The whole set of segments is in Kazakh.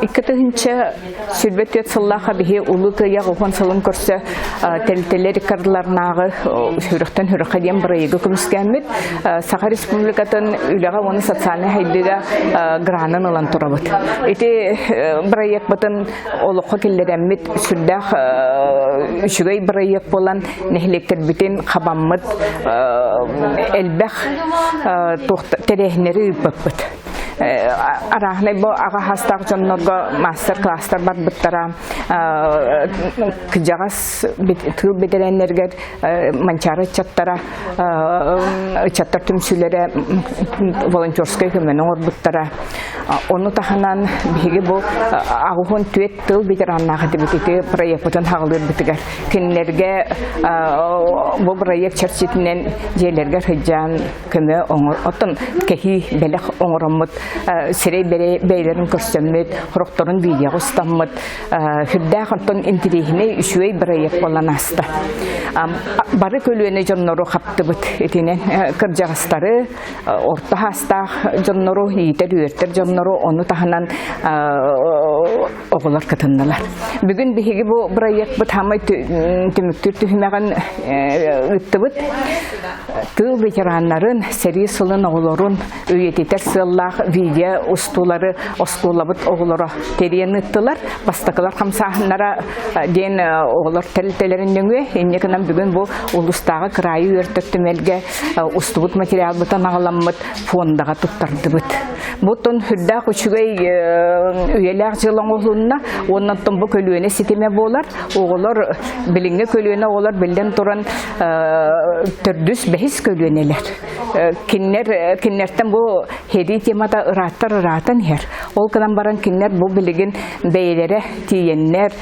İkkatınca sürbet yatsıllaha bihi ulutu ya oğun salın körse telteleri karlarnağı Сүрэхтэн hürüqadiyen bırayıagı kümüskemmet Sağa Respublikatın ülağa onu sotsialne hayliga granın olan turabıt. Eti bırayıag batın oluqqa kelleremmit sürdağ üçügey bırayıag bolan nehlekter bitin qabammıt elbaq terehleri übbapbıt. Arahne bu ağa hastaq jonnorga master classlar bar bittara kıjağas tığ bedelenlerger mançara ыччаттара ыччаттар tümsülere volonтерская kömen or bittara onu tahanan bigi bu ağın tüet tıl veterannağı dibiti proyektun hağılır bitiger kinlerge bu proyekt çerçetinden jelerger hıjan köme otun kehi belek oңороммут сирей бейlerin көрсөммүт хорокторун видео устаммыт хүрдэ хантон интерихине үшүй проект болан аста бары көлүөнө жоннору хаптыбыт этинен кыржагастары орто хаста жоннору иитер үертер жоннору ону таханан оголор кытыннылар бүгүн биһиги бу проект бут хамай түмүктүр түхүмөгөн ыттыбыт тыл ветераннарын сери сылын оголорун үйетитер сыллах видео устулары оскулабыт оголора терен ыттылар бастакалар хамсахыннара ден оголор телтелериннеңе эннекенен бүгүн бу улустагы крайы өртөктөмелге устубут материал бутан агаламмыт фондага туттардыбыт бутун хүрдэ күчүгөй үйелер жылың олунна оннан бу көлүөнө ситеме болар оголор билиңге көлүөнө олар билден туран төрдүс бехис көлүөнелер киннерден бу хеди темада ыраттан хер ол кынан баран киннер бу билигин бейлере тиеннер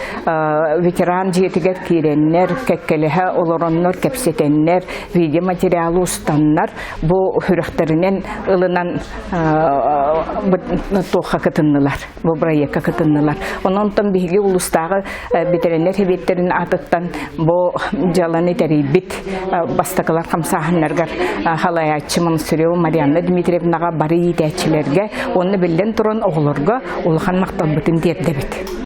ветеран жетигер киреннер кеккелеhe олороннор кепсетеннер видео материалы устаннар бу хүрөхтеринен ылынан тоха кытыннылар бу проектка кытыннылар ононтон биги улустагы битеренер хебеттерин атыттан бу жаланы терибит бастакалар камсахыннаргар халаячымын сүреу Марианна Дмитриевнага бары итечилерге оны билден туран оголорго улхан макталбытын диэбдебит